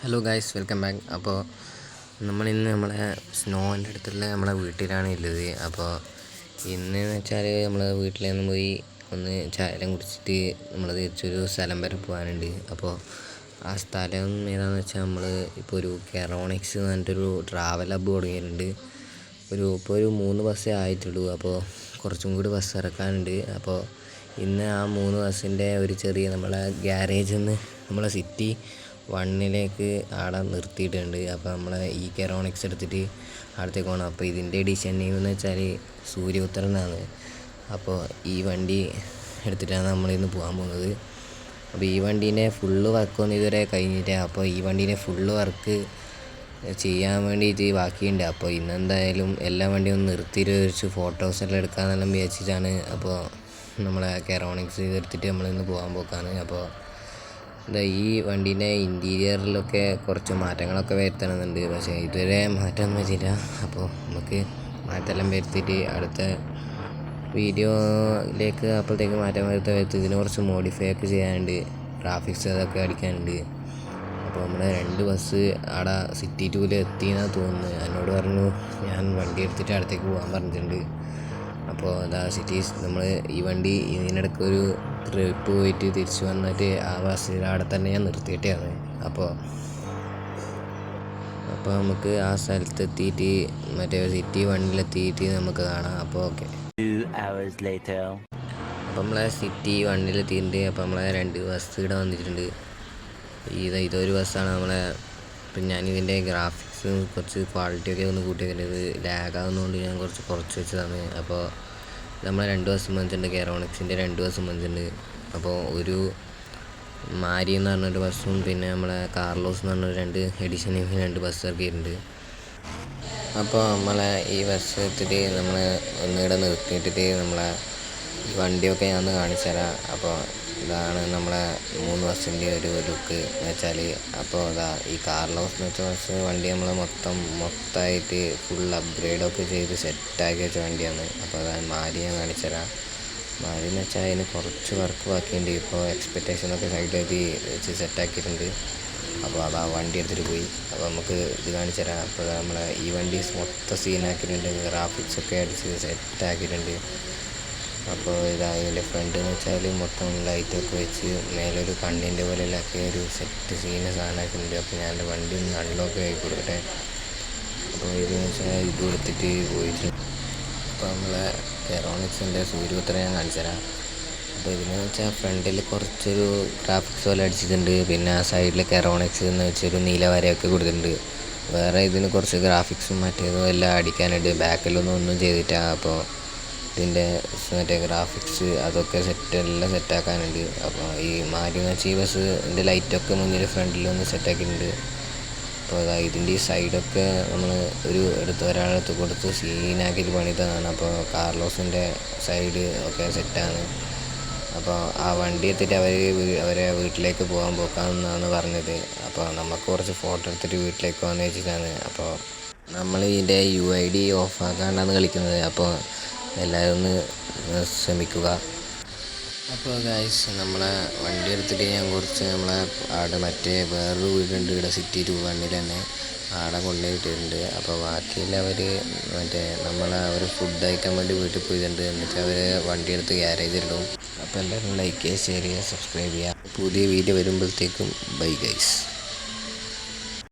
Hello guys, welcome back. അപ്പോൾ നമ്മളിന്ന് നമ്മളെ സ്നോൻ്റെ അടുത്തുള്ള നമ്മളെ വീട്ടിലാണ് ഉള്ളത്. അപ്പോൾ ഇന്ന് വെച്ചാൽ നമ്മൾ വീട്ടിൽ നിന്ന് പോയി ഒന്ന് ചായയെല്ലാം കുടിച്ചിട്ട് നമ്മൾ തിരിച്ചൊരു സ്ഥലം വരെ പോകാനുണ്ട്. അപ്പോൾ ആ സ്ഥലം ഏതാണെന്ന് വെച്ചാൽ നമ്മൾ ഇപ്പോൾ ഒരു കെറോണിക്സ് എന്ന് പറഞ്ഞിട്ടൊരു ട്രാവൽ ഹബ്ബ് തുടങ്ങിയിട്ടുണ്ട്. ഇപ്പോൾ ഒരു 3 ബസ്സേ ആയിട്ടുള്ളൂ. അപ്പോൾ കുറച്ചും കൂടി ബസ് ഇറക്കാനുണ്ട്. അപ്പോൾ ഇന്ന് ആ 3 ബസ്സിൻ്റെ ഒരു ചെറിയ നമ്മളെ ഗ്യാരേജിൽ നിന്ന് നമ്മളെ സിറ്റി വണ്ണിലേക്ക് ആടെ നിർത്തിയിട്ടുണ്ട്. അപ്പോൾ നമ്മളെ ഈ കെറോണിക്സ് എടുത്തിട്ട് അവിടത്തേക്ക് പോകണം. അപ്പോൾ ഇതിൻ്റെ എഡിഷൻ നെയിം എന്ന് വെച്ചാൽ സൂര്യപുത്രനാണ്. അപ്പോൾ ഈ വണ്ടി എടുത്തിട്ടാണ് നമ്മളിന്ന് പോകാൻ പോകുന്നത്. അപ്പോൾ ഈ വണ്ടീൻ്റെ ഫുള്ള് വർക്കൊന്നും ഇതുവരെ കഴിഞ്ഞില്ല. അപ്പോൾ ഈ വണ്ടീൻ്റെ ഫുള്ള് വർക്ക് ചെയ്യാൻ വേണ്ടിയിട്ട് ബാക്കിയുണ്ട്. അപ്പോൾ ഇന്നെന്തായാലും എല്ലാ വണ്ടിയും ഒന്ന് നിർത്തിയിട്ട് വെച്ച് ഫോട്ടോസെല്ലാം എടുക്കാമെന്നെല്ലാം വിചാരിച്ചിട്ടാണ്. അപ്പോൾ നമ്മളെ കെറോണിക്സ് എടുത്തിട്ട് നമ്മളിന്ന് പോകാൻ പോക്കാണ്. അപ്പോൾ ഈ വണ്ടീൻ്റെ ഇൻറ്റീരിയറിലൊക്കെ കുറച്ച് മാറ്റങ്ങളൊക്കെ വരുത്തണമെന്നുണ്ട്. പക്ഷേ ഇതുവരെ മാറ്റമൊന്നും വെച്ചില്ല. അപ്പോൾ നമുക്ക് മാറ്റമെല്ലാം വരുത്തിയിട്ട് അടുത്ത വീഡിയോയിലേക്ക് അപ്പോഴത്തേക്ക് മാറ്റം വരുത്തി ഇതിന് കുറച്ച് മോഡിഫൈ ഒക്കെ ചെയ്യാനുണ്ട്. ഗ്രാഫിക്സ് അതൊക്കെ അടിക്കാനുണ്ട്. അപ്പോൾ നമ്മുടെ 2 ബസ് അവിടെ സിറ്റി 2 എത്തിയെന്നാണ് തോന്നുന്നത്. എന്നോട് പറഞ്ഞു ഞാൻ വണ്ടി എടുത്തിട്ട് അടുത്തേക്ക് പോകാൻ പറഞ്ഞിട്ടുണ്ട്. അപ്പോൾ നമ്മൾ ഈ വണ്ടി ഇതിനിടയ്ക്ക് ഒരു ട്രിപ്പ് പോയിട്ട് തിരിച്ച് വന്നിട്ട് ആ ബസ്സിൽ അവിടെ തന്നെ ഞാൻ നിർത്തിയിട്ടാണ്. അപ്പോൾ നമുക്ക് ആ സ്ഥലത്തെത്തിയിട്ട് മറ്റേ സിറ്റി 1-ലെത്തിയിട്ട് നമുക്ക് കാണാം. അപ്പോൾ ഓക്കെ. അപ്പോൾ നമ്മളെ സിറ്റി 1-ലെത്തിയിട്ടുണ്ട്. അപ്പോൾ നമ്മളെ 2 ബസ് ഇവിടെ വന്നിട്ടുണ്ട്. ഇതൊരു ബസ്സാണ് നമ്മളെ. ഇപ്പം ഞാനിതിൻ്റെ ഗ്രാഫിക്സ് കുറച്ച് ക്വാളിറ്റിയൊക്കെ ഒന്ന് കൂട്ടി വെക്കുന്നത് ലാഗാകുന്നതുകൊണ്ട് ഞാൻ കുറച്ച് വെച്ചതാണ്. അപ്പോൾ നമ്മളെ 2 ബസ്സും വന്നിട്ടുണ്ട്. കെറോണിക്സിൻ്റെ 2 ബസ്സും വന്നിട്ടുണ്ട്. അപ്പോൾ ഒരു മാരി എന്ന് പറഞ്ഞൊരു ബസ്സും പിന്നെ നമ്മളെ കാർലോസ് എന്ന് പറഞ്ഞൊരു 2 എഡിഷൻ 2 ബസ് ഇറക്കിയിട്ടുണ്ട്. അപ്പോൾ നമ്മളെ ഈ ബസ് എടുത്തിട്ട് നമ്മൾ ഒന്നിവിടെ നിർത്തിയിട്ടിട്ട് നമ്മളെ ഈ വണ്ടിയൊക്കെ ഞാൻ ഒന്ന് കാണിച്ചു തരാം. അപ്പോൾ ഇതാണ് നമ്മളെ 3 ബസ്സിൻ്റെ ഒരു ലുക്ക് എന്ന് വെച്ചാൽ. അപ്പോൾ ഈ കാർലോസ് എന്ന് വെച്ച ബസ് വണ്ടി നമ്മൾ മൊത്തമായിട്ട് ഫുൾ അപ്ഗ്രേഡൊക്കെ ചെയ്ത് സെറ്റാക്കി വെച്ച വണ്ടിയാണ്. അപ്പോൾ മാരി ഞാൻ കാണിച്ചു തരാം. മാരി എന്ന് വെച്ചാൽ അതിന് കുറച്ച് വർക്ക് ബാക്കിയുണ്ട്. ഇപ്പോൾ എക്സ്പെക്റ്റേഷനൊക്കെ സൈഡിലേക്ക് വെച്ച് സെറ്റാക്കിയിട്ടുണ്ട്. അപ്പോൾ വണ്ടി എടുത്തിട്ട് പോയി. അപ്പോൾ നമുക്ക് ഇത് കാണിച്ചു തരാം. അപ്പോൾ നമ്മളെ ഈ വണ്ടി മൊത്തം സീനാക്കിയിട്ടുണ്ട്. ഗ്രാഫിക്സൊക്കെ അടിച്ച് സെറ്റാക്കിയിട്ടുണ്ട്. അപ്പോൾ ഇതിൻ്റെ ഫ്രണ്ട് എന്ന് വെച്ചാൽ മൊത്തം ലൈറ്റൊക്കെ വെച്ച് മേലൊരു കണ്ണിൻ്റെ പോലെയൊക്കെ ഒരു സെറ്റ് സാധനമാക്കിയിട്ടുണ്ട്. അപ്പോൾ ഞാൻ എൻ്റെ വണ്ടി ഒന്ന് അൺലോക്ക് ആക്കി കൊടുക്കട്ടെ. അപ്പോൾ ഇതെന്ന് വെച്ചാൽ ഇത് കൊടുത്തിട്ട് പോയിട്ടുണ്ട്. അപ്പോൾ നമ്മളെ കെറോണിക്സിൻ്റെ സൂര്യപുത്രനെ ഞാൻ കാണിച്ചു തരാം. അപ്പോൾ ഇതിന് വെച്ചാൽ ഫ്രണ്ടിൽ കുറച്ചൊരു ഗ്രാഫിക്സ് പോലെ അടിച്ചിട്ടുണ്ട്. പിന്നെ ആ സൈഡിൽ കെറോണിക്സ് എന്ന് വെച്ചൊരു നീല വരയൊക്കെ കൊടുത്തിട്ടുണ്ട്. വേറെ ഇതിന് കുറച്ച് ഗ്രാഫിക്സും മറ്റേതും എല്ലാം അടിക്കാനുണ്ട്. ബാക്കിലൊന്നും ഒന്നും ചെയ്തിട്ടാണ്. അപ്പോൾ ഇതിൻ്റെ മറ്റേ ഗ്രാഫിക്സ് അതൊക്കെ എല്ലാം സെറ്റാക്കാനുണ്ട്. അപ്പോൾ ഈ മാരി വെച്ച് ഈ ബസ്സിൻ്റെ ലൈറ്റൊക്കെ മുന്നിൽ ഫ്രണ്ടിലൊന്ന് സെറ്റാക്കിയിട്ടുണ്ട്. അപ്പോൾ ഇതിൻ്റെ ഈ സൈഡൊക്കെ നമ്മൾ ഒരാളെടുത്ത് കൊടുത്ത് സീനാക്കിയിട്ട് പണിതാണ്. അപ്പോൾ കാർലോസിൻ്റെ സൈഡ് ഒക്കെ സെറ്റാണ്. അപ്പോൾ ആ വണ്ടി എത്തിയിട്ട് അവരെ വീട്ടിലേക്ക് പോകാമെന്നാണ് പറഞ്ഞത്. അപ്പോൾ നമുക്ക് കുറച്ച് ഫോട്ടോ എടുത്തിട്ട് വീട്ടിലേക്ക് പോകാമെന്ന് വെച്ചിട്ടാണ്. അപ്പോൾ നമ്മൾ ഇതിൻ്റെ UID ഓഫാക്കാണ്ടാണ് കളിക്കുന്നത്. അപ്പോൾ എല്ലാവരും ഒന്ന് ശ്രമിക്കുക. അപ്പോൾ ഗായ്സ്, നമ്മളെ വണ്ടി എടുത്തിട്ട് ഞാൻ കുറച്ച് നമ്മളെ അവിടെ മറ്റേ വേറൊരു വീടുണ്ട് ഇവിടെ സിറ്റി 1 തന്നെ ആടെ കൊണ്ടുപോയിട്ടുണ്ട്. അപ്പോൾ ബാക്കിയുള്ളവർ അവർ ഫുഡ് കഴിക്കാൻ വേണ്ടി വീട്ടിൽ പോയിട്ടുണ്ട്. എന്നിട്ട് അവർ വണ്ടി എടുത്ത് ഗ്യാരേജിലിടും. അപ്പോൾ എല്ലാവരും ലൈക്ക് ചെയ്യുക, ഷെയർ ചെയ്യുക, സബ്സ്ക്രൈബ് ചെയ്യുക. പുതിയ വീഡിയോ വരുമ്പോഴത്തേക്കും ബൈ ഗൈസ്.